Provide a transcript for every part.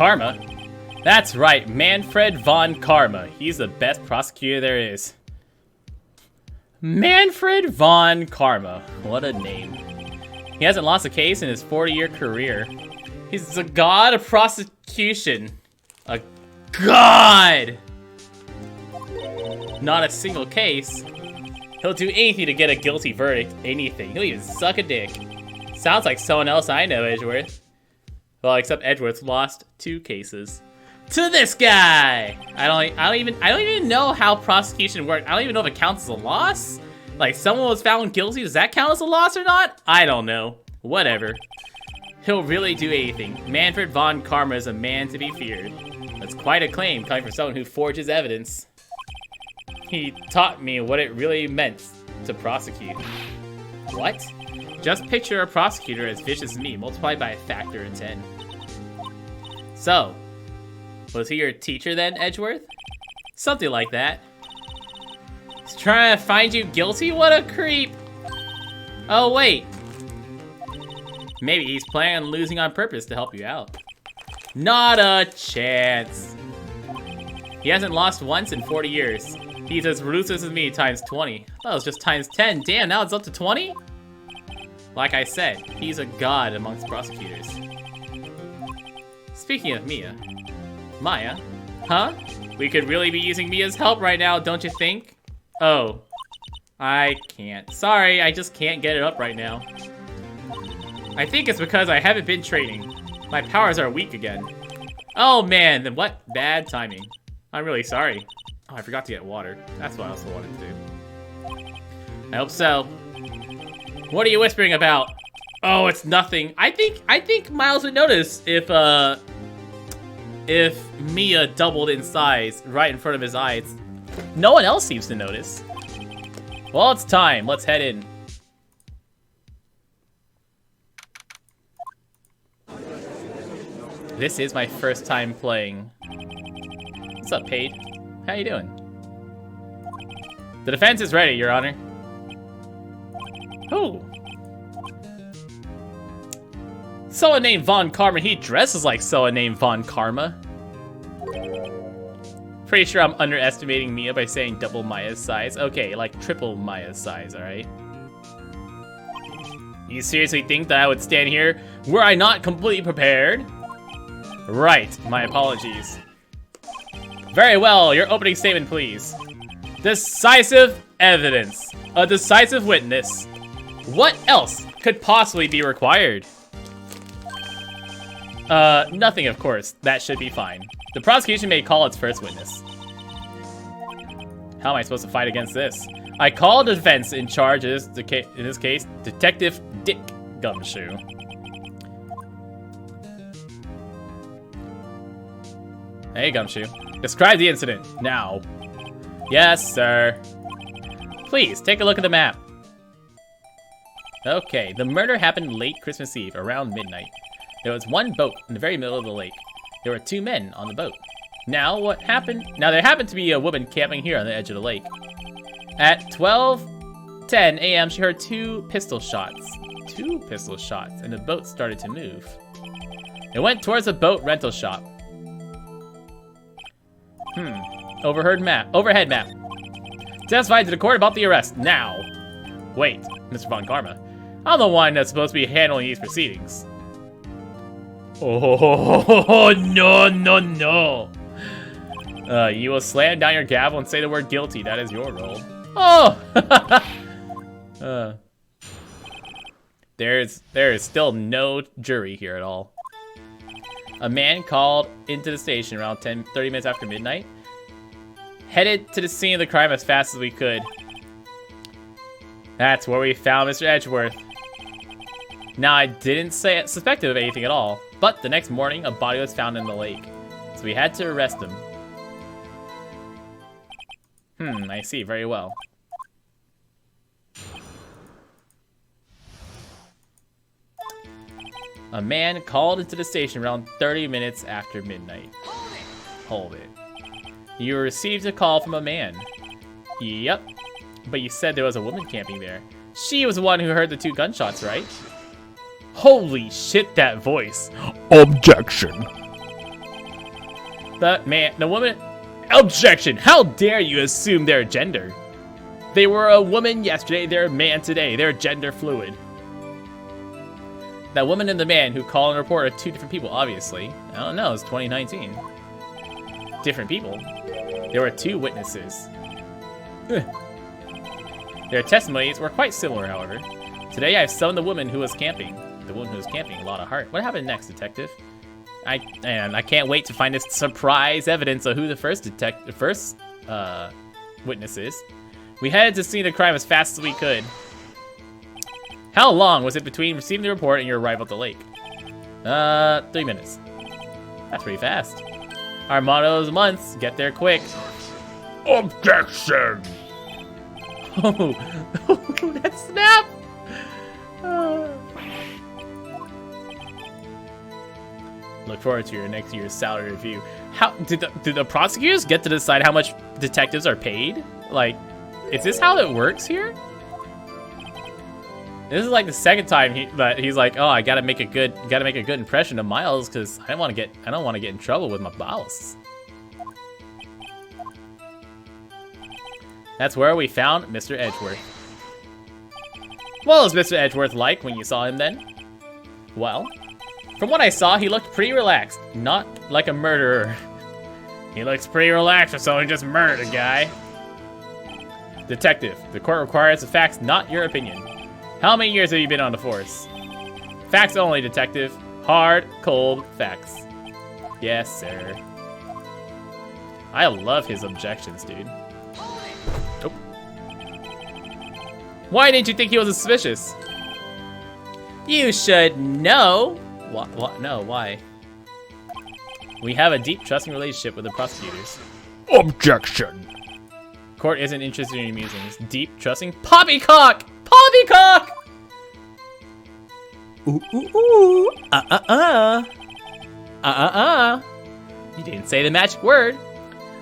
Karma? That's right, Manfred von Karma. He's the best prosecutor there is. Manfred von Karma. What a name. He hasn't lost a case in his 40-year career. He's a god of prosecution. A god! Not a single case. He'll do anything to get a guilty verdict. Anything. He'll even suck a dick. Sounds like someone else I know, Edgeworth. Well, except Edgeworth lost 2 cases. To this guy! I don't even know how prosecution works. I don't even know if it counts as a loss. Like, someone was found guilty. Does that count as a loss or not? I don't know. Whatever. He'll really do anything. Manfred von Karma is a man to be feared. That's quite a claim coming from someone who forges evidence. He taught me what it really meant to prosecute. What? Just picture a prosecutor as vicious as me, multiplied by a factor of 10. So, was he your teacher then, Edgeworth? Something like that. He's trying to find you guilty? What a creep! Oh, wait. Maybe he's planning on losing on purpose to help you out. Not a chance. He hasn't lost once in 40 years. He's as ruthless as me times 20. I thought it was just times 10. Damn, now it's up to 20? Like I said, he's a god amongst prosecutors. Speaking of Mia. Maya? Huh? We could really be using Mia's help right now, don't you think? Oh. I can't. Sorry, I just can't get it up right now. I think it's because I haven't been training. My powers are weak again. Oh man, then what bad timing. I'm really sorry. Oh, I forgot to get water. That's what I also wanted to do. I hope so. What are you whispering about? Oh, it's nothing. I think Miles would notice if Mia doubled in size right in front of his eyes. No one else seems to notice. Well, it's time. Let's head in. This is my first time playing. What's up, Paige? How you doing? The defense is ready, Your Honor. Who? Someone named Von Karma. He dresses like someone named Von Karma. Pretty sure I'm underestimating Mia by saying double Maya's size. Okay, like triple Maya's size, alright? You seriously think that I would stand here were I not completely prepared? Right, my apologies. Very well, your opening statement, please. Decisive evidence. A decisive witness. What else could possibly be required? Nothing, of course. That should be fine. The prosecution may call its first witness. How am I supposed to fight against this? I call the defense in charge in this case, Detective Dick Gumshoe. Hey, Gumshoe. Describe the incident, now. Yes, sir. Please, take a look at the map. Okay, the murder happened late Christmas Eve, around midnight. There was one boat in the very middle of the lake. There were 2 men on the boat. Now, what happened? Now, there happened to be a woman camping here on the edge of the lake. At 12:10 a.m., she heard 2 pistol shots. 2 pistol shots, and the boat started to move. It went towards a boat rental shop. Overhead map. Testify to the court about the arrest, now. Wait, Mr. Von Karma. I'm the one that's supposed to be handling these proceedings. Oh, no. You will slam down your gavel and say the word guilty. That is your role. Oh! There is still no jury here at all. A man called into the station around 30 minutes after midnight. Headed to the scene of the crime as fast as we could. That's where we found Mr. Edgeworth. Now, I didn't suspect him of anything at all, but the next morning, a body was found in the lake. So we had to arrest him. I see, very well. A man called into the station around 30 minutes after midnight. Hold it. You received a call from a man. Yep. But you said there was a woman camping there. She was the one who heard the 2 gunshots, right? Holy shit, that voice. Objection. The woman... Objection! How dare you assume their gender? They were a woman yesterday, they're a man today. They're gender fluid. That woman and the man who call and report are two different people, obviously. I don't know, it's 2019. Different people. There were two witnesses. Their testimonies were quite similar, however. Today I have summoned the woman who was camping. The woman who was camping, Lotta Hart. What happened next, detective? I can't wait to find this surprise evidence of who the first witness is. We headed to the scene of the crime as fast as we could. How long was it between receiving the report and your arrival at the lake? 3 minutes. That's pretty fast. Our motto is months. Get there quick. Objection! Oh, that snap! Look forward to your next year's salary review. How did the prosecutors get to decide how much detectives are paid? Like, is this how it works here? This is like the second time he's like, oh, I gotta make a good impression of Miles because I don't want to get in trouble with my boss. That's where we found Mr. Edgeworth. What was Mr. Edgeworth like when you saw him then? Well, from what I saw, he looked pretty relaxed, not like a murderer. He looks pretty relaxed for someone who just murdered a guy. Detective, the court requires the facts, not your opinion. How many years have you been on the force? Facts only, detective. Hard, cold facts. Yes, sir. I love his objections, dude. Nope. Why didn't you think he was suspicious? You should know. What? No, why? We have a deep, trusting relationship with the prosecutors. Objection. Court isn't interested in your musings. Deep, trusting. Poppycock! Poppycock! Ooh, ooh, ooh. You didn't say the magic word.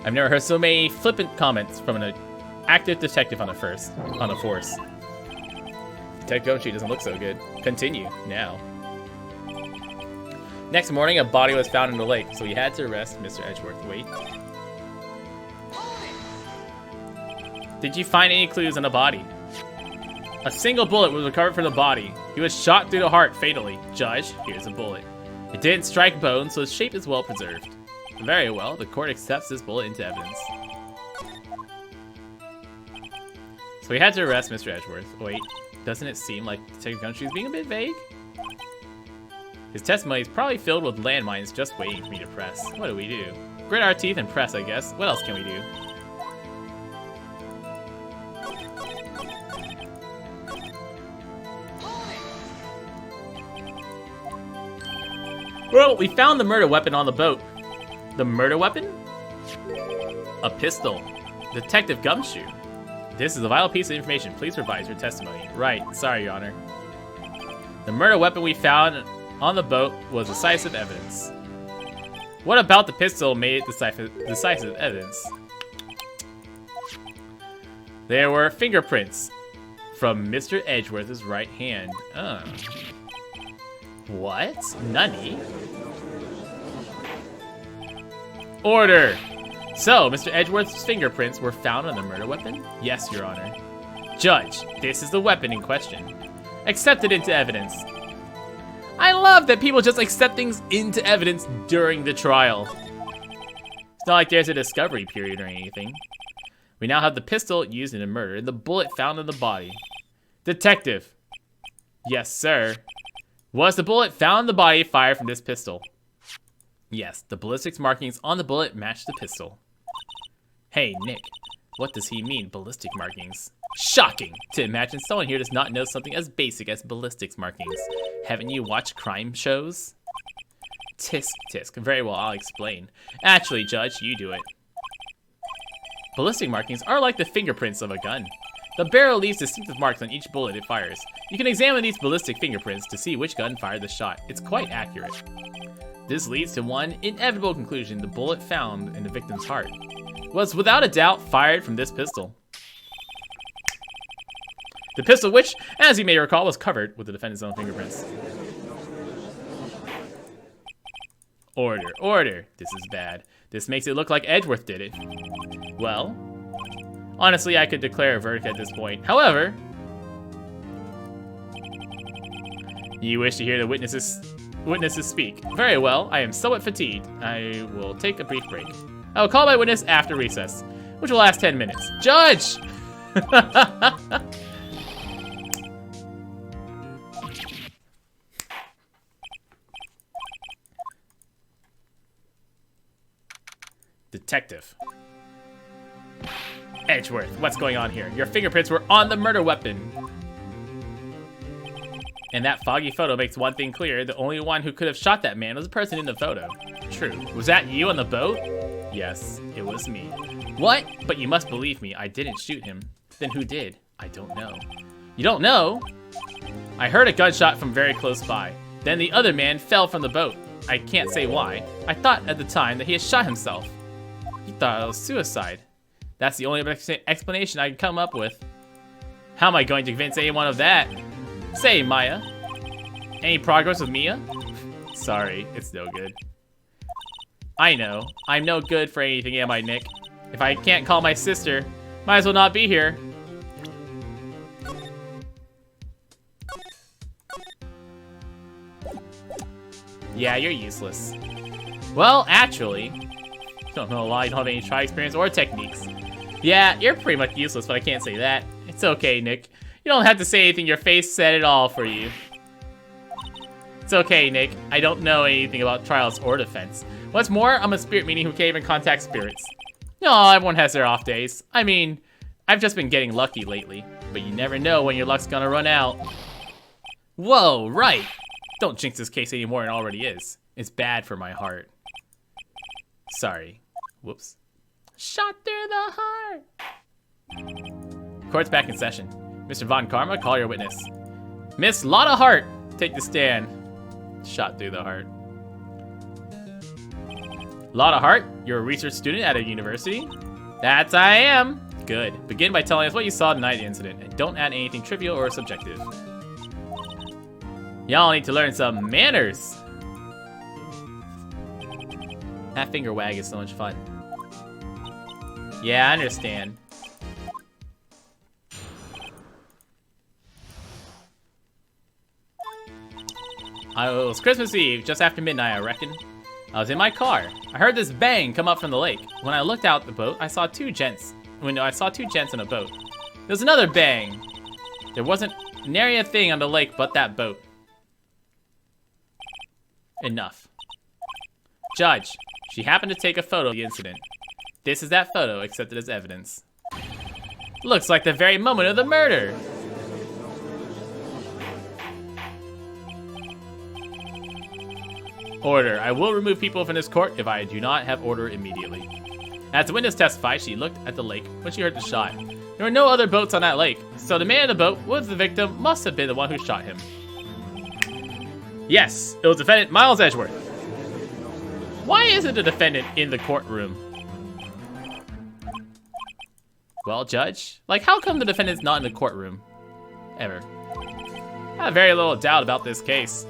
I've never heard so many flippant comments from an active detective on the force. Detective Gumshoe doesn't look so good. Continue, now. Next morning, a body was found in the lake, so we had to arrest Mr. Edgeworth. Wait. Did you find any clues on the body? A single bullet was recovered from the body. He was shot through the heart fatally. Judge, here's a bullet. It didn't strike bone, so its shape is well preserved. Very well, the court accepts this bullet into evidence. So we had to arrest Mr. Edgeworth. Wait, doesn't it seem like Detective Gumshoe is being a bit vague? His testimony is probably filled with landmines just waiting for me to press. What do we do? Grit our teeth and press, I guess. What else can we do? Well, we found the murder weapon on the boat. The murder weapon? A pistol. Detective Gumshoe. This is a vital piece of information. Please revise your testimony. Right. Sorry, Your Honor. The murder weapon we found on the boat was decisive evidence. What about the pistol made it decisive evidence? There were fingerprints from Mr. Edgeworth's right hand. What? Nani? Order! So, Mr. Edgeworth's fingerprints were found on the murder weapon? Yes, Your Honor. Judge, this is the weapon in question. Accept it into evidence. I love that people just accept things into evidence during the trial. It's not like there's a discovery period or anything. We now have the pistol used in the murder and the bullet found in the body. Detective. Yes, sir. Was the bullet found in the body fired from this pistol? Yes, the ballistics markings on the bullet match the pistol. Hey, Nick, what does he mean, ballistic markings? Shocking to imagine someone here does not know something as basic as ballistics markings. Haven't you watched crime shows? Tisk, tisk. Very well, I'll explain. Actually, Judge, you do it. Ballistic markings are like the fingerprints of a gun. The barrel leaves distinctive marks on each bullet it fires. You can examine these ballistic fingerprints to see which gun fired the shot. It's quite accurate. This leads to one inevitable conclusion: the bullet found in the victim's heart was without a doubt fired from this pistol. The pistol which, as you may recall, was covered with the defendant's own fingerprints. Order, order. This is bad. This makes it look like Edgeworth did it. Well, honestly, I could declare a verdict at this point. However, you wish to hear the witnesses speak. Very well, I am somewhat fatigued. I will take a brief break. I will call my witness after recess, which will last 10 minutes. Judge! Detective. Edgeworth, what's going on here? Your fingerprints were on the murder weapon. And that foggy photo makes one thing clear. The only one who could have shot that man was the person in the photo. True. Was that you on the boat? Yes, it was me. What? But you must believe me. I didn't shoot him. Then who did? I don't know. You don't know? I heard a gunshot from very close by. Then the other man fell from the boat. I can't say why. I thought at the time that he had shot himself. He thought it was suicide. That's the only explanation I can come up with. How am I going to convince anyone of that? Say, Maya. Any progress with Mia? Sorry, it's no good. I know. I'm no good for anything, am I, Nick? If I can't call my sister, might as well not be here. Yeah, you're useless. Well, actually, don't know a lot. You don't have any trial experience or techniques. Yeah, you're pretty much useless, but I can't say that. It's okay, Nick. You don't have to say anything. Your face said it all for you. It's okay, Nick. I don't know anything about trials or defense. What's more, I'm a spirit medium who can't even contact spirits. No, everyone has their off days. I mean, I've just been getting lucky lately. But you never know when your luck's gonna run out. Whoa, right. Don't jinx this case any more than it already is. It's bad for my heart. Sorry. Whoops. Shot through the heart. Court's back in session. Mr. Von Karma, call your witness. Miss Lotta Hart, take the stand. Shot through the heart. Lotta Hart, you're a research student at a university? That's I am. Good. Begin by telling us what you saw tonight at the incident, and don't add anything trivial or subjective. Y'all need to learn some manners. That finger wag is so much fun. Yeah, I understand. It was Christmas Eve, just after midnight, I reckon. I was in my car. I heard this bang come up from the lake. When I looked out the boat, I saw two gents in a boat. There was another bang. There wasn't nary a thing on the lake but that boat. Enough. Judge, she happened to take a photo of the incident. This is that photo, accepted as evidence. Looks like the very moment of the murder. Order. I will remove people from this court if I do not have order immediately. As the witness testified, she looked at the lake when she heard the shot. There were no other boats on that lake, so the man in the boat was the victim, must have been the one who shot him. Yes, it was defendant Miles Edgeworth. Why isn't the defendant in the courtroom? Well, Judge, how come the defendant's not in the courtroom? Ever. I have very little doubt about this case.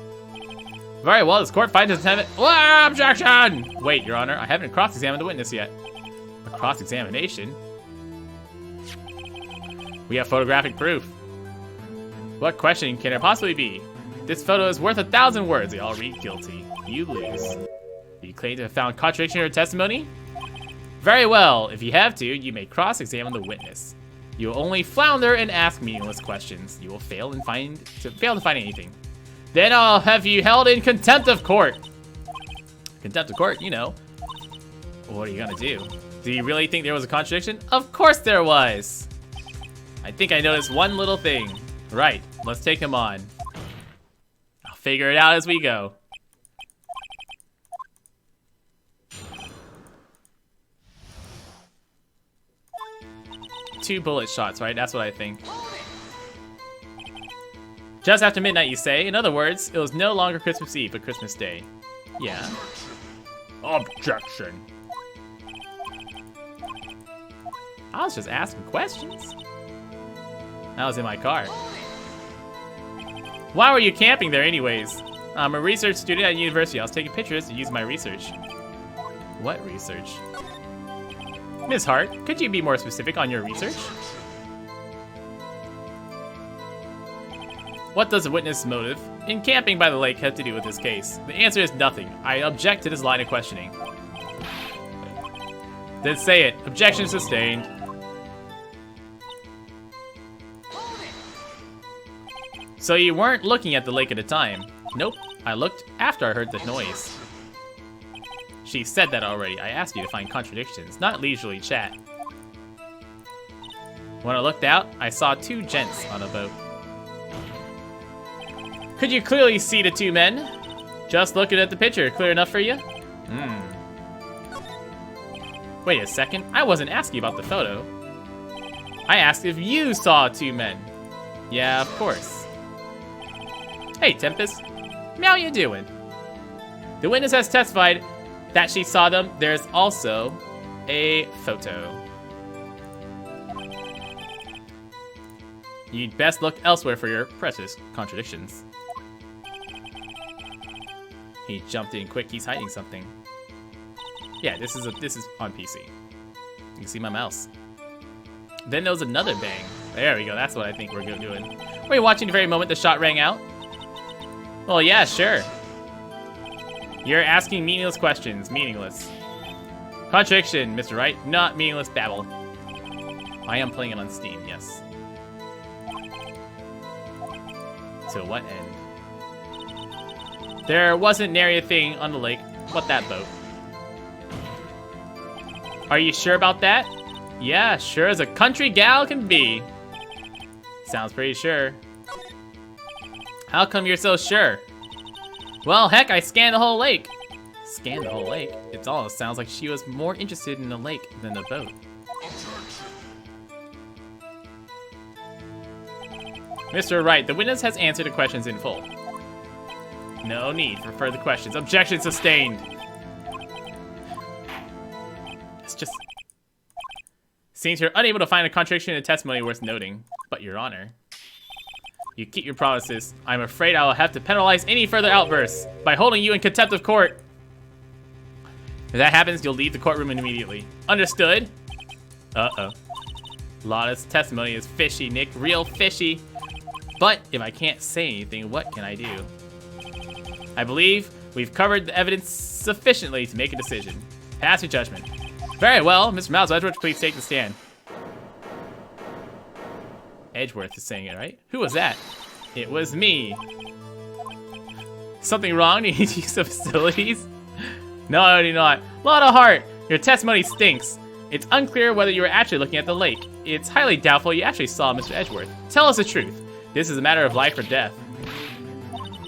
Very well, this court finds the defendant. Objection! Wait, Your Honor, I haven't cross-examined the witness yet. A cross-examination? We have photographic proof. What question can there possibly be? This photo is worth 1,000 words. They all read guilty. You lose. You claim to have found contradiction in your testimony? Very well. If you have to, you may cross-examine the witness. You will only flounder and ask meaningless questions. You will fail to find anything. Then I'll have you held in contempt of court. Contempt of court, you know. What are you gonna do? Do you really think there was a contradiction? Of course there was. I think I noticed one little thing. Right, let's take him on. I'll figure it out as we go. Two bullet shots, right? That's what I think. Just after midnight, you say. In other words, it was no longer Christmas Eve, but Christmas Day. Yeah. Objection. I was just asking questions. I was in my car. Why were you camping there anyways? I'm a research student at university. I was taking pictures to use my research. What research? Ms. Hart, could you be more specific on your research? What does a witness' motive in camping by the lake have to do with this case? The answer is nothing. I object to this line of questioning. Then say it. Objection sustained. So you weren't looking at the lake at the time? Nope. I looked after I heard the noise. She said that already. I asked you to find contradictions, not leisurely chat. When I looked out, I saw two gents on a boat. Could you clearly see the two men? Just looking at the picture, clear enough for you? Wait a second, I wasn't asking about the photo. I asked if you saw two men. Yeah, of course. Hey, Tempest. How you doing? The witness has testified that she saw them. There's also a photo. You'd best look elsewhere for your precious contradictions. He jumped in quick. He's hiding something. Yeah, this is on PC. You can see my mouse. Then there was another bang. There we go. That's what I think we're doing. Were you watching the very moment the shot rang out? Well, yeah, sure. You're asking meaningless questions. Meaningless. Contradiction, Mr. Wright. Not meaningless babble. I am playing it on Steam, yes. To what end? There wasn't nary a thing on the lake. What that boat? Are you sure about that? Yeah, sure as a country gal can be. Sounds pretty sure. How come you're so sure? Well, heck, I scanned the whole lake. Scanned the whole lake? It almost sounds like she was more interested in the lake than the boat. Mr. Wright, the witness has answered the questions in full. No need for further questions. Objection sustained. It's just... Seems you're unable to find a contradiction in the testimony worth noting. But, Your Honor, you keep your promises. I'm afraid I will have to penalize any further outbursts by holding you in contempt of court. If that happens, you'll leave the courtroom immediately. Understood? Uh-oh. Lotta's testimony is fishy, Nick. Real fishy. But if I can't say anything, what can I do? I believe we've covered the evidence sufficiently to make a decision. Pass your judgment. Very well, Mr. Miles Edgeworth, please take the stand. Edgeworth is saying it, right? Who was that? It was me. Something wrong? Do you need to use the facilities? No, I do not. Lotta Hart, your testimony stinks. It's unclear whether you were actually looking at the lake. It's highly doubtful you actually saw Mr. Edgeworth. Tell us the truth. This is a matter of life or death.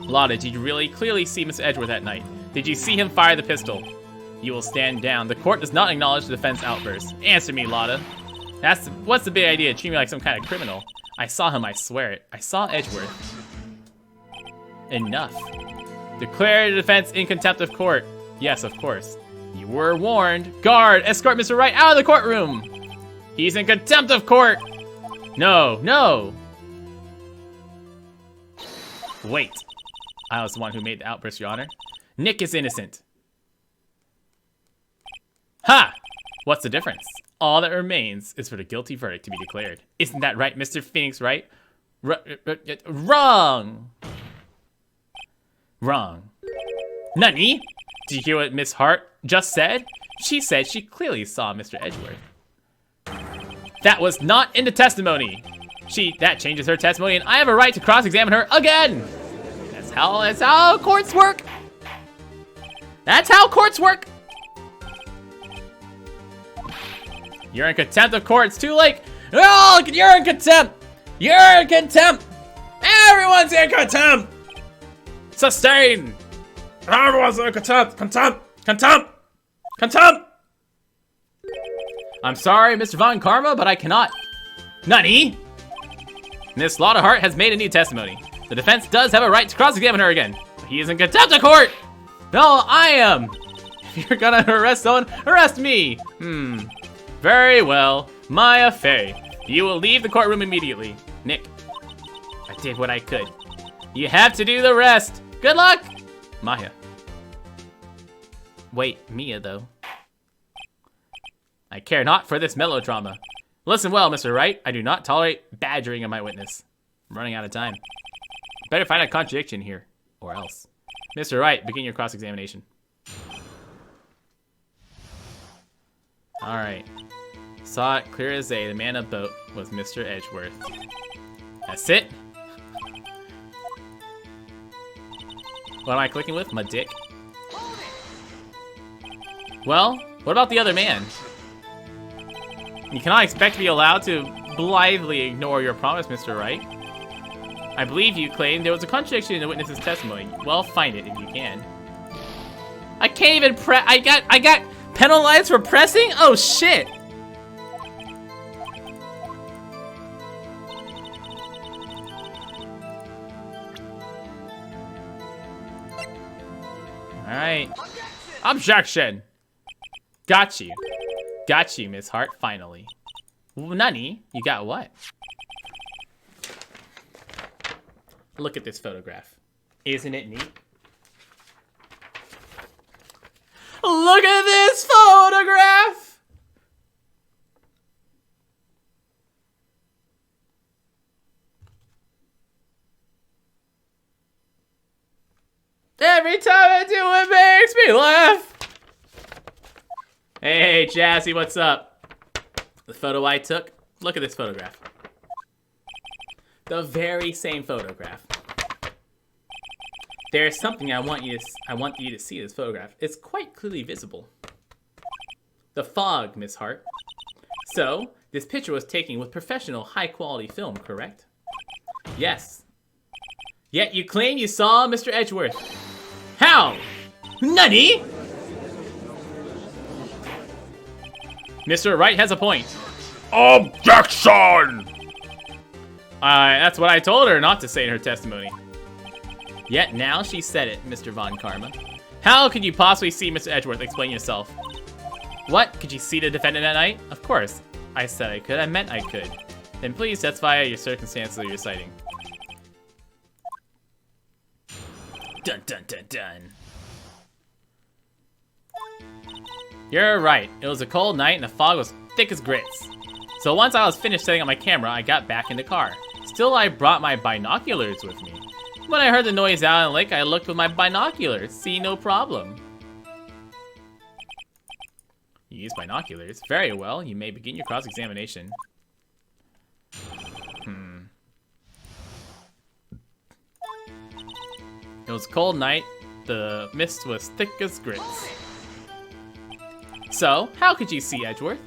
Lotta, did you really clearly see Mr. Edgeworth that night? Did you see him fire the pistol? You will stand down. The court does not acknowledge the defense outburst. Answer me, Lotta. What's the big idea? Treat me like some kind of criminal. I saw him, I swear it. I saw Edgeworth. Enough. Declare the defense in contempt of court. Yes, of course. You were warned. Guard, escort Mr. Wright out of the courtroom. He's in contempt of court. No, no. Wait. I was the one who made the outburst, Your Honor. Nick is innocent. Ha! What's the difference? All that remains is for the guilty verdict to be declared. Isn't that right, Mr. Phoenix Wright? Wrong! Wrong. Nani? Did you hear what Miss Hart just said? She said she clearly saw Mr. Edgeworth. That was not in the testimony. That changes her testimony, and I have a right to cross-examine her again. That's how courts work. That's how courts work. You're in contempt of court. It's too late. Oh, you're in contempt. You're in contempt. Everyone's in contempt. Sustained. Everyone's in contempt. Contempt. Contempt. Contempt. I'm sorry, Mr. Von Karma, but I cannot. Nani? Miss Lotta Hart has made a new testimony. The defense does have a right to cross-examine her again. But he is in contempt of court. No, I am. If you're gonna arrest someone, arrest me. Very well. My affair. You will leave the courtroom immediately. Nick, I did what I could. You have to do the rest. Good luck. Maya. Wait, Mia, though. I care not for this melodrama. Listen well, Mr. Wright. I do not tolerate badgering of my witness. I'm running out of time. Better find a contradiction here, or else. Mr. Wright, begin your cross-examination. Alright. Saw it clear as day. The man of boat was Mr. Edgeworth. That's it? What am I clicking with? My dick? Well, what about the other man? You cannot expect to be allowed to blithely ignore your promise, Mr. Wright. I believe you claimed there was a contradiction in the witness's testimony. Well, find it if you can. I can't even press. I got penalized for pressing? Oh shit! Alright. Objection! Got you. Got you, Miss Hart, finally. Nani? You got what? Look at this photograph. Isn't it neat? Look at this photograph! Every time I do it makes me laugh. Hey, Jazzy, what's up? The photo I took? Look at this photograph. The very same photograph. There's something I want you to see this photograph. It's quite clearly visible. The fog, Miss Hart. So, this picture was taken with professional, high-quality film, correct? Yes. Yet you claim you saw Mr. Edgeworth. How? Nani? Mr. Wright has a point. Objection! That's what I told her not to say in her testimony. Yet now she said it, Mr. Von Karma. How could you possibly see Mr. Edgeworth? Explain yourself. What? Could you see the defendant that night? Of course. I said I could. I meant I could. Then please testify your circumstances you're citing. Dun dun dun dun. You're right. It was a cold night and the fog was thick as grits. So once I was finished setting up my camera, I got back in the car. Still, I brought my binoculars with me. When I heard the noise out in the lake, I looked with my binoculars. See no problem. You use binoculars? Very well. You may begin your cross-examination. It was a cold night. The mist was thick as grits. So, how could you see Edgeworth?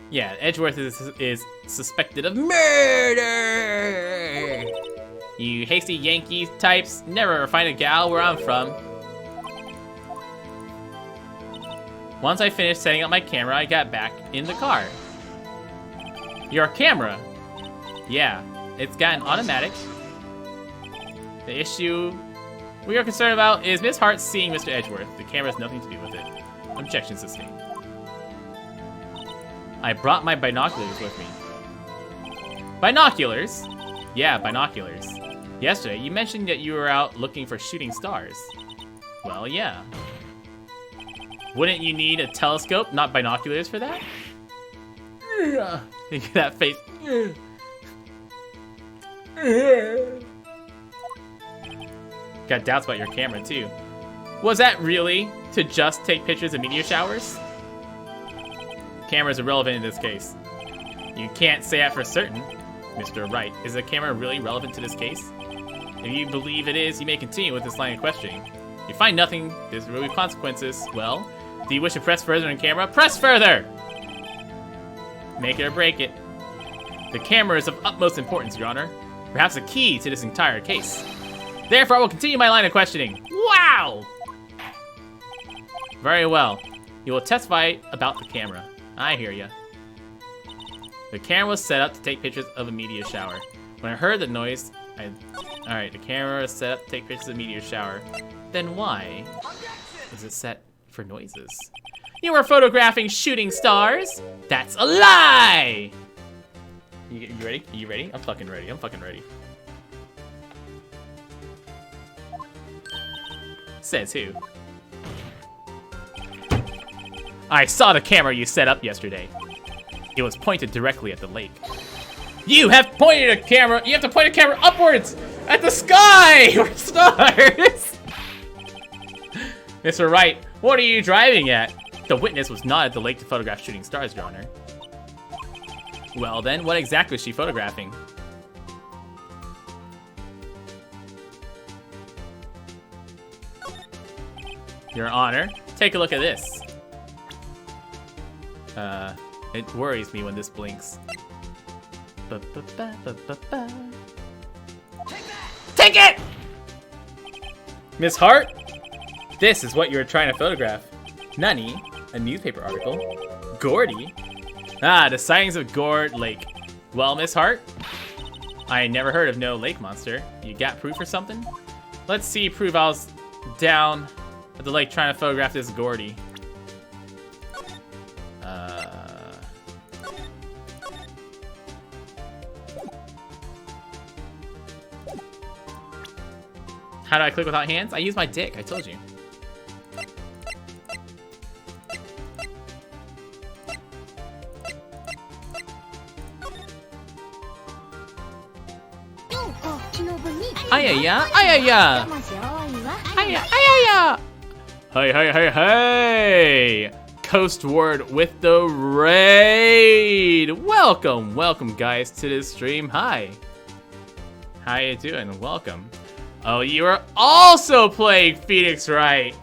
Yeah, Edgeworth is suspected of murder! You hasty Yankee types never find a gal where I'm from. Once I finished setting up my camera, I got back in the car. Your camera? Yeah, it's got an automatic. The issue we are concerned about is Miss Hart seeing Mr. Edgeworth. The camera has nothing to do with it. Objection sustained. I brought my binoculars with me. Binoculars? Yeah, binoculars. Yesterday, you mentioned that you were out looking for shooting stars. Well, yeah. Wouldn't you need a telescope, not binoculars for that? Look at that face. Got doubts about your camera, too. Was that really to just take pictures of meteor showers? Camera's irrelevant in this case. You can't say that for certain, Mr. Wright. Is the camera really relevant to this case? If you believe it is, you may continue with this line of questioning. If you find nothing, there's really consequences. Well, do you wish to press further on camera? Press further! Make it or break it. The camera is of utmost importance, Your Honor. Perhaps a key to this entire case. Therefore, I will continue my line of questioning. Wow! Very well. You will testify about the camera. I hear ya. The camera was set up to take pictures of a meteor shower. When I heard the noise, Alright, the camera is set up to take pictures of a meteor shower. Then why is it set for noises? You were photographing shooting stars? That's a lie! You ready? You ready? I'm fucking ready. I'm fucking ready. Says who? I saw the camera you set up yesterday. It was pointed directly at the lake. You have pointed a camera. You have to point a camera upwards at the sky or stars. Mr. Wright, what are you driving at? The witness was not at the lake to photograph shooting stars, Your Honor. Well then, what exactly is she photographing? Your Honor, take a look at this. It worries me when this blinks. Take it! Miss Hart? This is what you were trying to photograph. Nani? A newspaper article? Gordy? Ah, the sightings of Gourd Lake. Well, Miss Hart? I never heard of no lake monster. You got proof or something? Let's see proof I was down at the lake trying to photograph this Gordy. How do I click without hands? I use my dick, I told you. Ayaya, ayaya! Ayaya, ayaya! Hey, hey, hey, hey! Coastward with the raid! Welcome, welcome guys to this stream. Hi. How you doing? Welcome. Oh, you are also playing Phoenix Wright.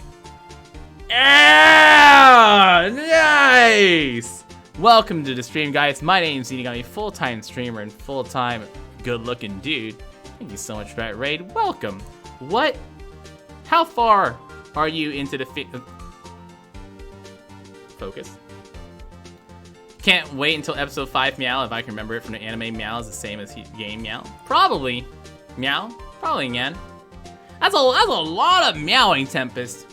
Yeah! Nice! Welcome to the stream, guys. My name's Zenigami, full-time streamer and full-time good-looking dude. Thank you so much for that raid. Welcome. What? How far are you into the focus? Can't wait until episode 5 Meow if I can remember it from the anime. Meow is the same as game Meow. Probably. Meow? Probably, man. That's a lot of meowing, Tempest.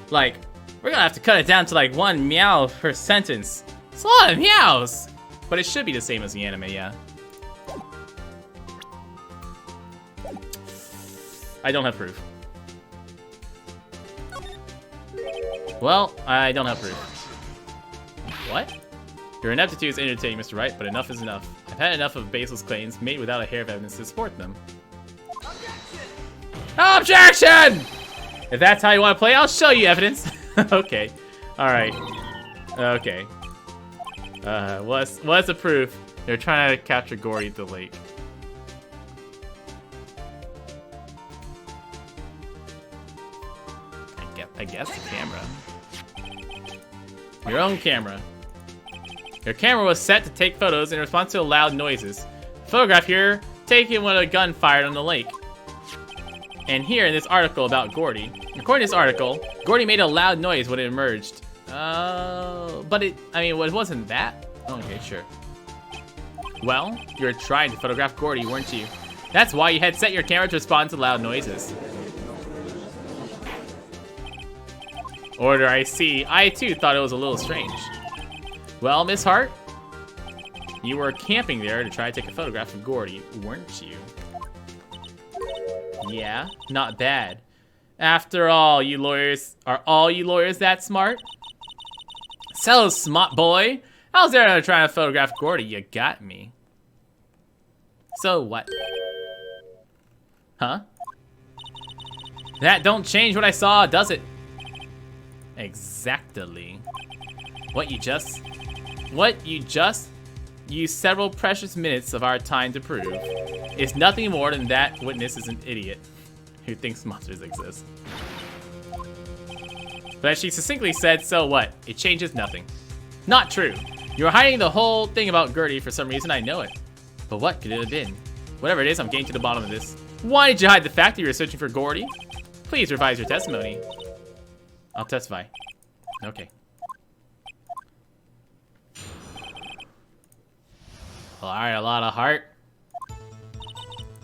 Like, we're gonna have to cut it down to like 1 meow per sentence. It's a lot of meows! But it should be the same as the anime, yeah. I don't have proof. Well, I don't have proof. What? Your ineptitude is entertaining, Mr. Wright, but enough is enough. I've had enough of baseless claims made without a hair of evidence to support them. Objection! If that's how you want to play, I'll show you evidence. Okay. Alright. Okay. What's the proof? They're trying to capture Gordy at the lake. I guess the camera. Your own camera. Your camera was set to take photos in response to loud noises. The photograph here taken when a gun fired on the lake. And here in this article about Gordy. According to this article, Gordy made a loud noise when it emerged. But it wasn't that? Okay, sure. Well, you were trying to photograph Gordy, weren't you? That's why you had set your camera to respond to loud noises. Order I see. I too thought it was a little strange. Well, Miss Hart, you were camping there to try to take a photograph of Gordy, weren't you? Yeah, not bad. After all, you lawyers, are all you lawyers that smart? So smart, boy. I was there trying to photograph Gordy. You got me. So what? Huh? That don't change what I saw, does it? Exactly. What you just used several precious minutes of our time to prove is nothing more than that witness is an idiot who thinks monsters exist. But as she succinctly said, so what? It changes nothing. Not true. You were hiding the whole thing about Gertie for some reason, I know it. But what could it have been? Whatever it is, I'm getting to the bottom of this. Why did you hide the fact that you were searching for Gordy? Please revise your testimony. I'll testify. Okay. Alright, Lotta Hart.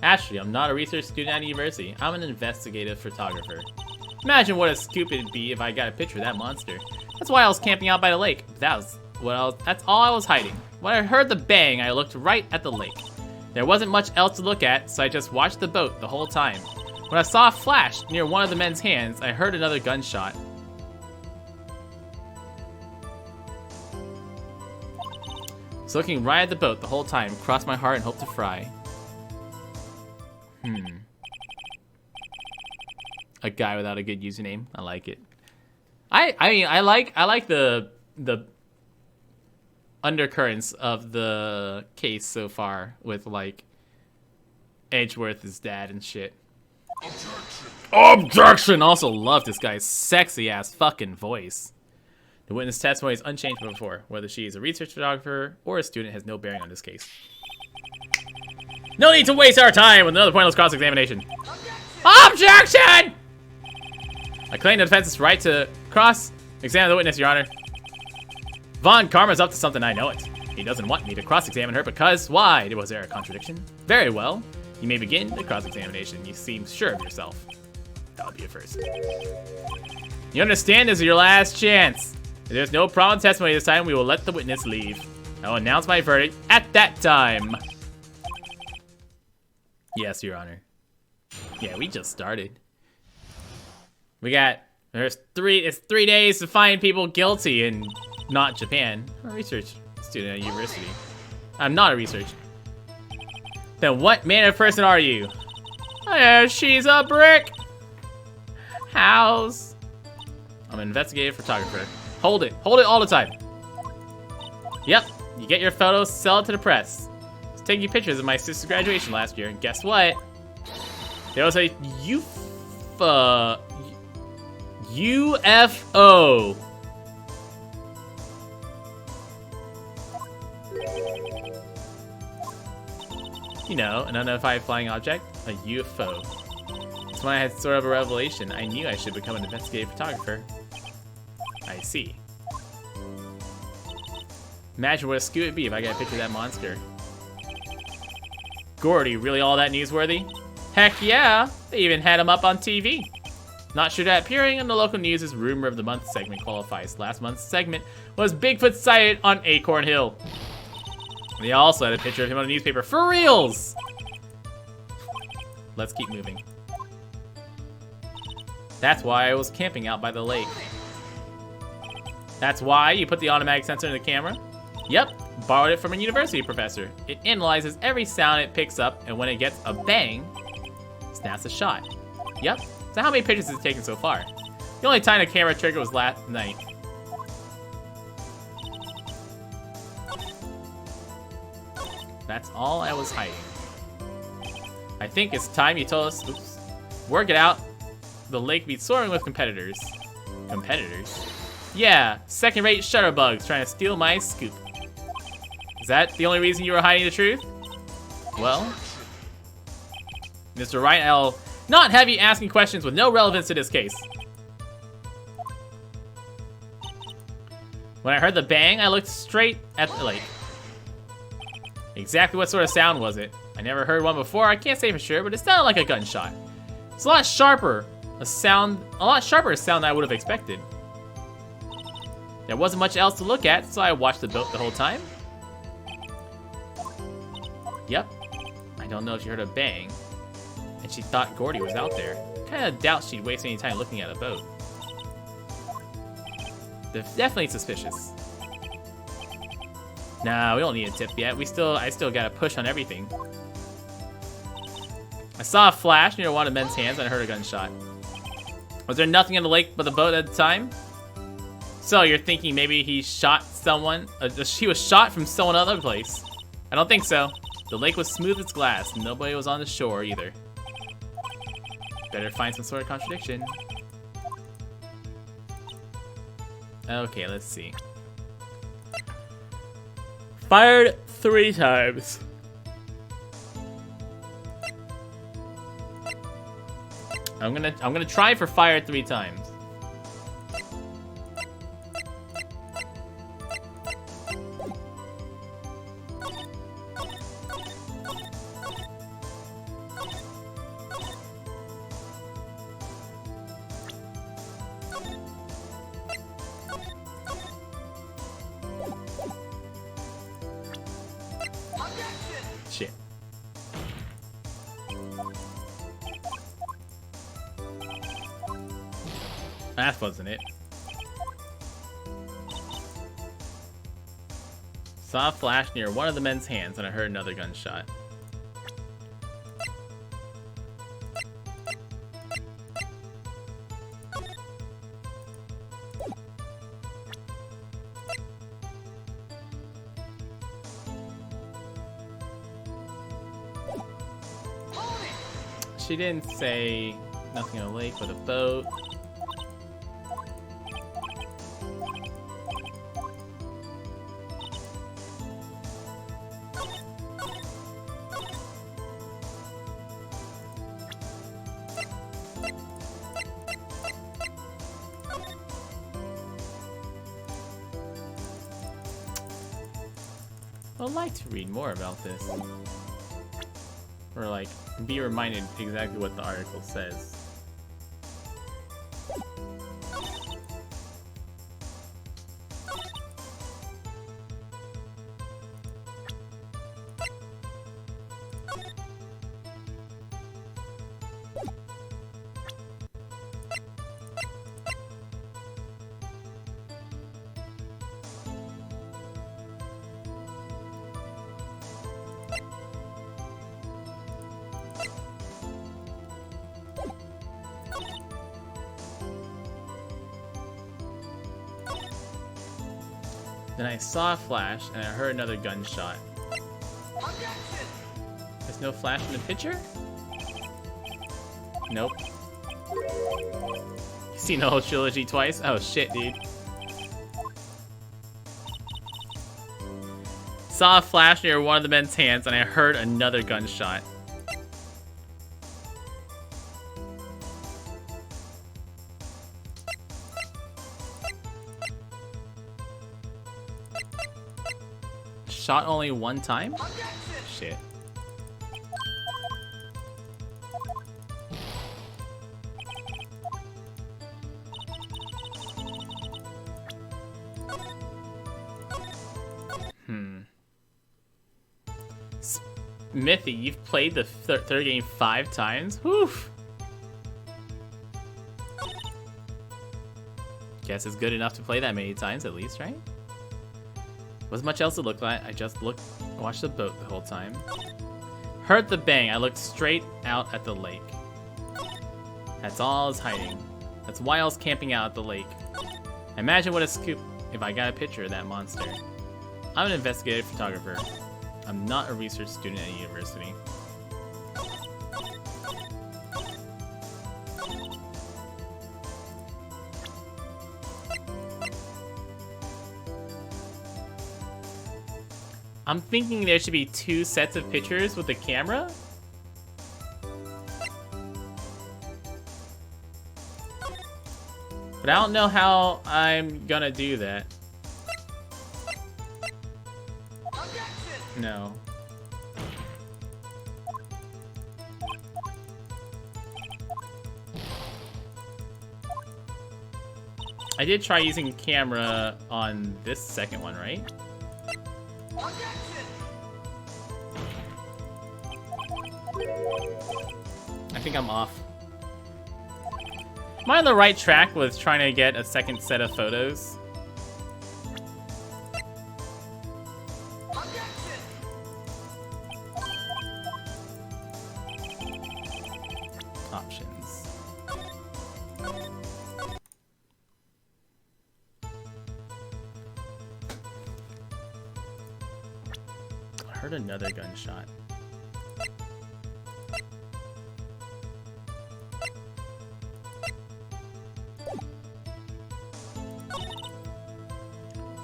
Actually, I'm not a research student at university. I'm an investigative photographer. Imagine what a scoop it'd be if I got a picture of that monster. That's why I was camping out by the lake. That's all I was hiding. When I heard the bang, I looked right at the lake. There wasn't much else to look at, so I just watched the boat the whole time. When I saw a flash near one of the men's hands, I heard another gunshot. Was looking right at the boat the whole time, crossed my heart and hoped to fry. A guy without a good username. I like it. I mean I like the undercurrents of the case so far with like Edgeworth's dad and shit. Objection! Also love this guy's sexy ass fucking voice. The witness testimony is unchanged from before. Whether she is a research photographer or a student has no bearing on this case. No need to waste our time with another pointless cross-examination. Objection! I claim the defense's right to cross-examine the witness, Your Honor. Von Karma's up to something, I know it. He doesn't want me to cross-examine her because, why? Was there a contradiction? Very well. You may begin the cross-examination. You seem sure of yourself. That'll be a first. You understand this is your last chance. If there's no problem testimony this time, we will let the witness leave. I will announce my verdict at that time. Yes, Your Honor. Yeah, we just started. It's 3 days to find people guilty in not Japan. I'm a research student at university. I'm not a researcher. Then what manner of person are you? She's a brick house. I'm an investigative photographer. Hold it all the time. Yep, you get your photos, sell it to the press. I was taking pictures of my sister's graduation last year, and guess what? There was a UFO. You know, an unidentified flying object, a UFO. That's when I had sort of a revelation. I knew I should become an investigative photographer. I see. Imagine what a scoop it'd be if I got a picture of that monster. Gordy, really all that newsworthy? Heck yeah! They even had him up on TV. Not sure that appearing on the local news as Rumor of the Month segment qualifies. Last month's segment was Bigfoot sighted on Acorn Hill. They also had a picture of him on a newspaper. For reals! Let's keep moving. That's why I was camping out by the lake. That's why you put the automatic sensor in the camera? Yep, borrowed it from a university professor. It analyzes every sound it picks up, and when it gets a bang, snaps a shot. Yep, so how many pictures has it taken so far? The only time the camera triggered was last night. That's all I was hiding. I think it's time you told us, oops, work it out. The lake be soaring with competitors. Competitors? Yeah, second-rate shutterbugs trying to steal my scoop. Is that the only reason you were hiding the truth? Well, Mr. Wright, I'll not have you asking questions with no relevance to this case. When I heard the bang, I looked straight at the lake. Exactly what sort of sound was it? I never heard one before, I can't say for sure, but it sounded like a gunshot. It's a lot sharper sound than I would have expected. There wasn't much else to look at, so I watched the boat the whole time. Yep. I don't know if she heard a bang, and she thought Gordy was out there. Kinda doubt she'd waste any time looking at a boat. They're definitely suspicious. Nah, we don't need a tip yet. I still gotta push on everything. I saw a flash near one of the men's hands and I heard a gunshot. Was there nothing in the lake but the boat at the time? So you're thinking maybe he shot someone? He was shot from someone other place. I don't think so. The lake was smooth as glass. Nobody was on the shore either. Better find some sort of contradiction. Okay, let's see. Fired 3 times. I'm gonna try for fired 3 times. Shit. That wasn't it. Saw a flash near one of the men's hands and I heard another gunshot. She didn't say nothing on a lake with a boat. I'd like to read more about this. Or like, be reminded exactly what the article says. Then I saw a flash, and I heard another gunshot. There's no flash in the picture? Nope. You seen the whole trilogy twice? Oh shit, dude. Saw a flash near one of the men's hands, and I heard another gunshot. Shot only one time? Shit. Smithy, you've played the third game 5 times? Woof. Guess it's good enough to play that many times at least, right? Wasn't much else to look like. I just watched the boat the whole time. Heard the bang. I looked straight out at the lake. That's all I was hiding. That's why I was camping out at the lake. Imagine what a scoop if I got a picture of that monster. I'm an investigative photographer. I'm not a research student at a university. I'm thinking there should be 2 sets of pictures with the camera. But I don't know how I'm gonna do that. No. I did try using camera on this second one, right? I think I'm off. Am I on the right track with trying to get a second set of photos? Options. I heard another gunshot.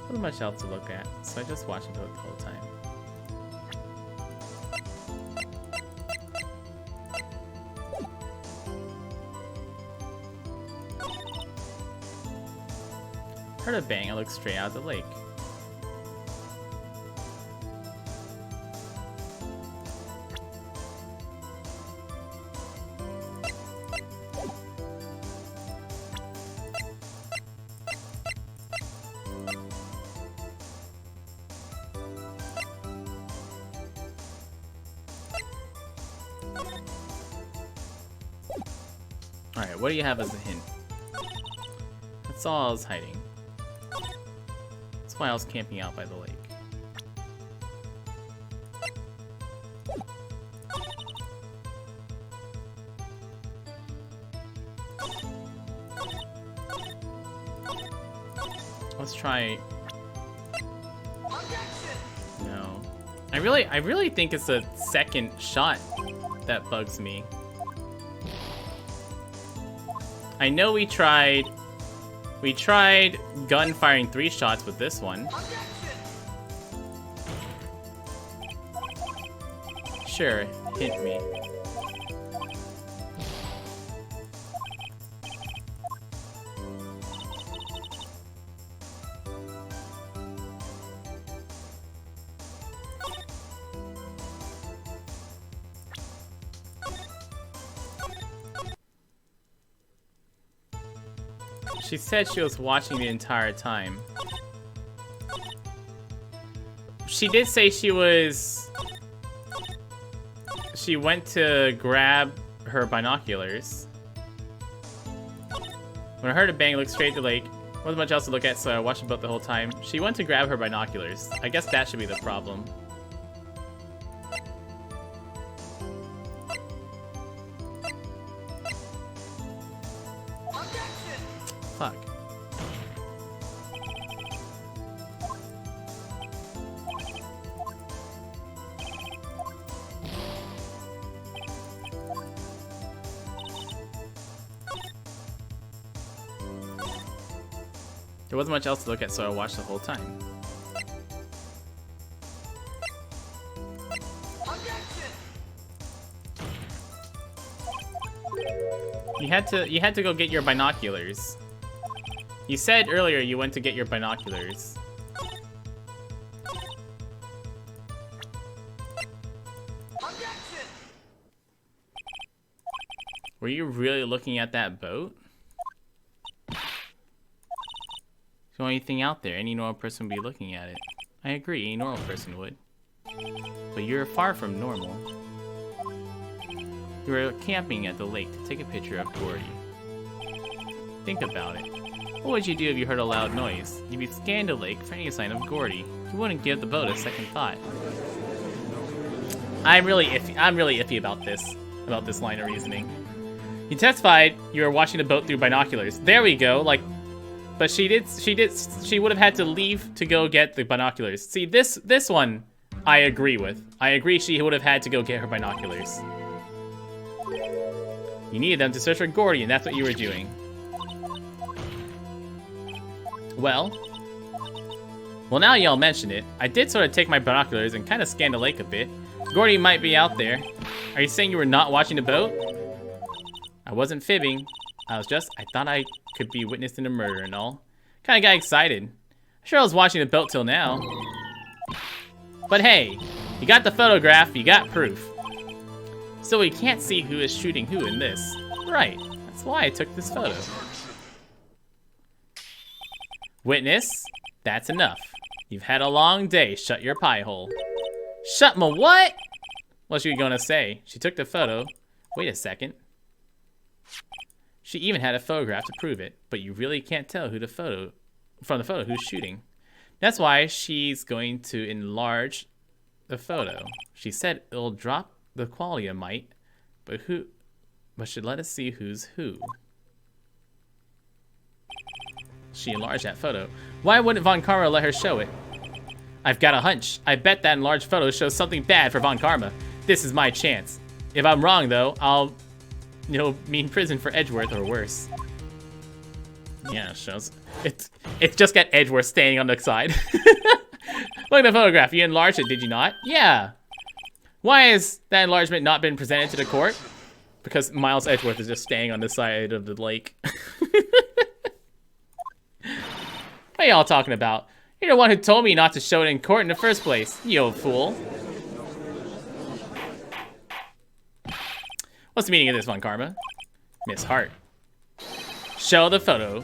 Not much else to look at, so I just watched it the whole time. Heard a bang, I looked straight out of the lake. Alright, what do you have as a hint? all I was hiding. That's why I was camping out by the lake. Let's try. No. I really think it's a second shot that bugs me. I know we tried gun firing 3 shots with this one. Sure, hit me. She said she was watching the entire time. She did say she went to grab her binoculars. When I heard a bang, looked straight at the lake. Wasn't much else to look at, so I watched the boat the whole time. She went to grab her binoculars. I guess that should be the problem. Fuck. There wasn't much else to look at, so I watched the whole time. You had to go get your binoculars. You said earlier you went to get your binoculars. Were you really looking at that boat? There's the only thing out there. Any normal person would be looking at it. I agree, any normal person would. But you're far from normal. You were camping at the lake to take a picture of Gordy. Think about it. What would you do if you heard a loud noise? You'd be scanning the lake for any sign of Gordy. You wouldn't give the boat a second thought. I'm really iffy about this line of reasoning. You testified you were watching the boat through binoculars. There we go. Like, but she would have had to leave to go get the binoculars. See, this one, I agree with. I agree she would have had to go get her binoculars. You needed them to search for Gordy, and that's what you were doing. Well, now y'all mention it. I did sort of take my binoculars and kind of scan the lake a bit. Gordy might be out there. Are you saying you were not watching the boat? I wasn't fibbing. I thought I could be witness in a murder and all. Kinda got excited. Sure, I was watching the boat till now. But hey, you got the photograph, you got proof. So we can't see who is shooting who in this. Right, that's why I took this photo. Witness, that's enough. You've had a long day, shut your pie hole. Shut my what? What's she gonna say? She took the photo. Wait a second. She even had a photograph to prove it, but you really can't tell from the photo who's shooting. That's why she's going to enlarge the photo. She said it'll drop the quality a mite, but should let us see who's who. She enlarged that photo. Why wouldn't Von Karma let her show it? I've got a hunch. I bet that enlarged photo shows something bad for Von Karma. This is my chance. If I'm wrong, though, I'll, mean prison for Edgeworth or worse. Yeah, it shows. It's just got Edgeworth standing on the side. Look at the photograph. You enlarged it, did you not? Yeah. Why has that enlargement not been presented to the court? Because Miles Edgeworth is just staying on the side of the lake. What are y'all talking about? You're the one who told me not to show it in court in the first place, you old fool. What's the meaning of this, Von Karma? Miss Hart. Show the photo.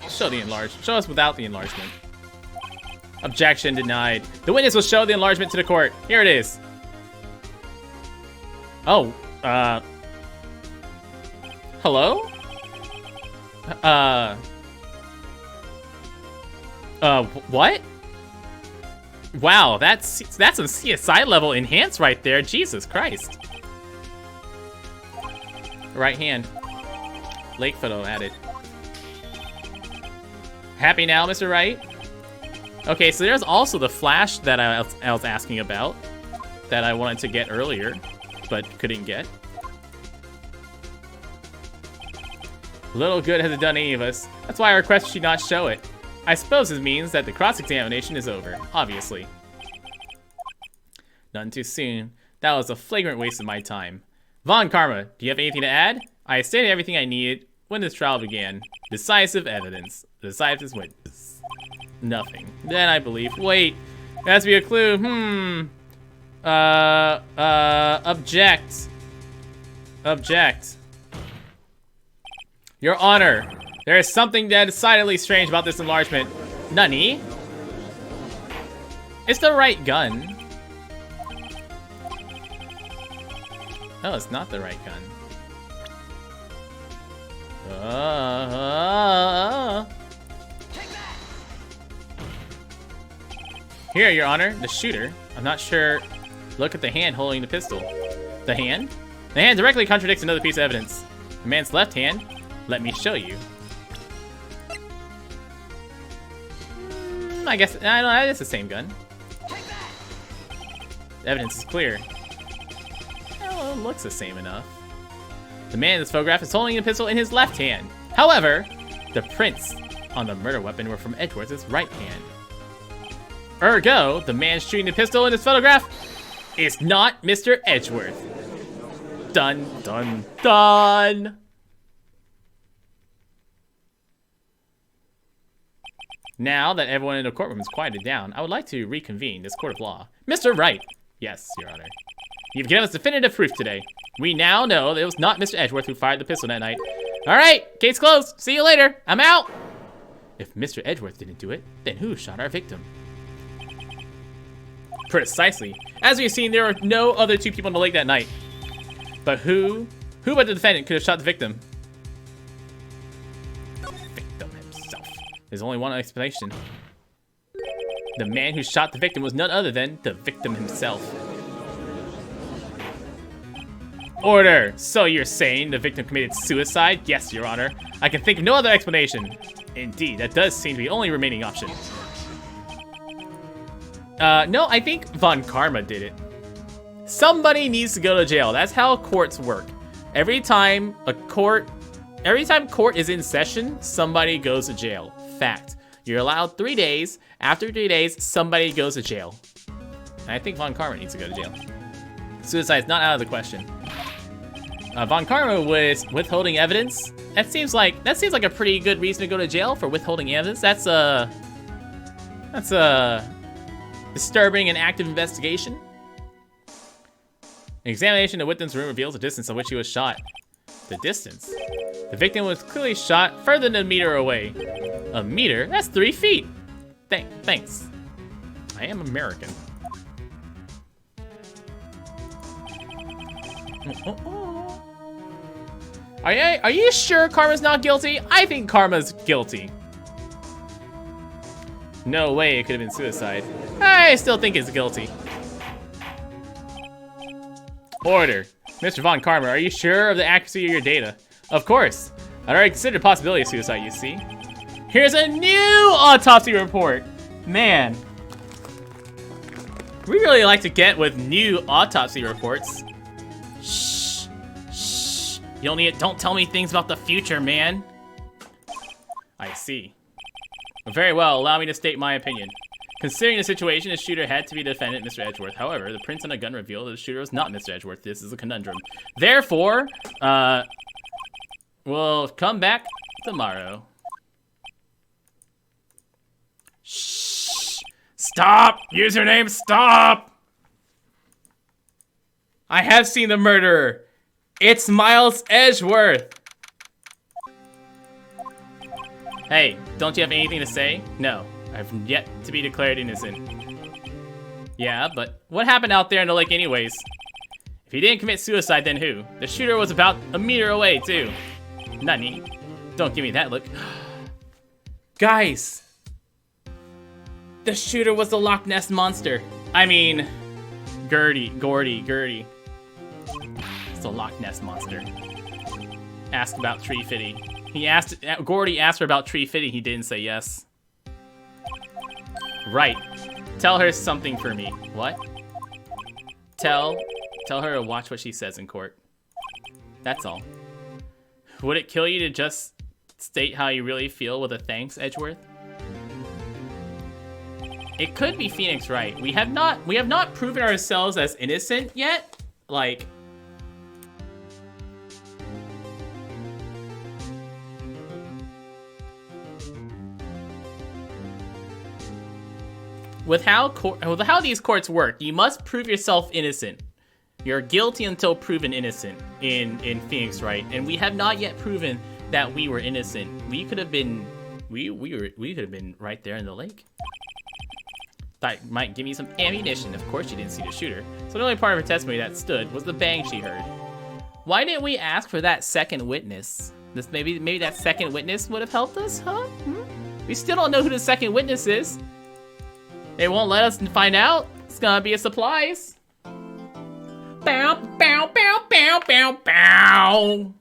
Show us without the enlargement. Objection denied. The witness will show the enlargement to the court. Here it is. Oh, hello? What? Wow, that's some CSI level enhance right there. Jesus Christ. Right hand. Lake photo added. Happy now, Mr. Wright? Okay, so there's also the flash that I was asking about that I wanted to get earlier, but couldn't get. Little good has it done any of us. That's why I request she not show it. I suppose this means that the cross-examination is over, obviously. None too soon. That was a flagrant waste of my time. Von Karma, do you have anything to add? I stated everything I needed when this trial began. Decisive evidence. Decisive witness. Nothing. Then I believe. Wait. There has to be a clue. Object. Object. Your Honor, there is something decidedly strange about this enlargement. Nani? It's the right gun. No, it's not the right gun. Here, Your Honor, the shooter. I'm not sure. Look at the hand holding the pistol. The hand? The hand directly contradicts another piece of evidence. The man's left hand. Let me show you. I guess, I don't know, it's the same gun. The evidence is clear. Well, it looks the same enough. The man in this photograph is holding a pistol in his left hand. However, the prints on the murder weapon were from Edgeworth's right hand. Ergo, the man shooting the pistol in this photograph is not Mr. Edgeworth. Dun, dun, dun! Now that everyone in the courtroom is quieted down, I would like to reconvene this court of law. Mr. Wright! Yes, Your Honor. You've given us definitive proof today. We now know that it was not Mr. Edgeworth who fired the pistol that night. Alright, case closed. See you later. I'm out! If Mr. Edgeworth didn't do it, then who shot our victim? Precisely. As we've seen, there are no other two people on the lake that night. But who but the defendant could have shot the victim? There's only one explanation. The man who shot the victim was none other than the victim himself. Order! So you're saying the victim committed suicide? Yes, Your Honor. I can think of no other explanation. Indeed, that does seem to be the only remaining option. No, I think Von Karma did it. Somebody needs to go to jail. That's how courts work. Every time court is in session, somebody goes to jail. Fact. You're allowed 3 days. After 3 days, somebody goes to jail. And I think Von Karma needs to go to jail. Suicide is not out of the question. Von Karma was withholding evidence. That seems like a pretty good reason to go to jail for withholding evidence. That's a disturbing and active investigation. An examination of the victim's room reveals the distance on which he was shot. The distance? The victim was clearly shot further than a meter away. A meter? That's 3 feet. Thanks. I am American. Are you sure Karma's not guilty? I think Karma's guilty. No way it could have been suicide. I still think it's guilty. Order. Mr. Von Karma, are you sure of the accuracy of your data? Of course. I already considered the possibility of suicide, you see. Here's a new autopsy report. Man. We really like to get with new autopsy reports. Shh. Shh. Don't tell me things about the future, man. I see. Very well, allow me to state my opinion. Considering the situation, the shooter had to be the defendant, Mr. Edgeworth. However, the prints on a gun reveal that the shooter was not Mr. Edgeworth. This is a conundrum. Therefore, we'll come back tomorrow. Shh! Stop! Username, stop! I have seen the murderer. It's Miles Edgeworth. Hey, don't you have anything to say? No. I've yet to be declared innocent. Yeah, but what happened out there in the lake anyways? If he didn't commit suicide, then who? The shooter was about a meter away, too. Nani? Don't give me that look. Guys! The shooter was the Loch Ness Monster. I mean, Gordy. It's the Loch Ness Monster. Asked about Tree Fitty. Gordy asked her about Tree Fitty, he didn't say yes. Right. Tell her something for me. What? Tell her to watch what she says in court. That's all. Would it kill you to just state how you really feel with a thanks, Edgeworth? It could be Phoenix Wright. We have not proven ourselves as innocent yet. Like, with how these courts work, you must prove yourself innocent. You're guilty until proven innocent in Phoenix Wright, and we have not yet proven that we were innocent. We could have been right there in the lake. Thought you might give me some ammunition. Of course she didn't see the shooter. So the only part of her testimony that stood was the bang she heard. Why didn't we ask for that second witness? Maybe that second witness would have helped us, huh? We still don't know who the second witness is. They won't let us find out. It's gonna be a surprise. Bow, bow, bow, bow, bow, bow.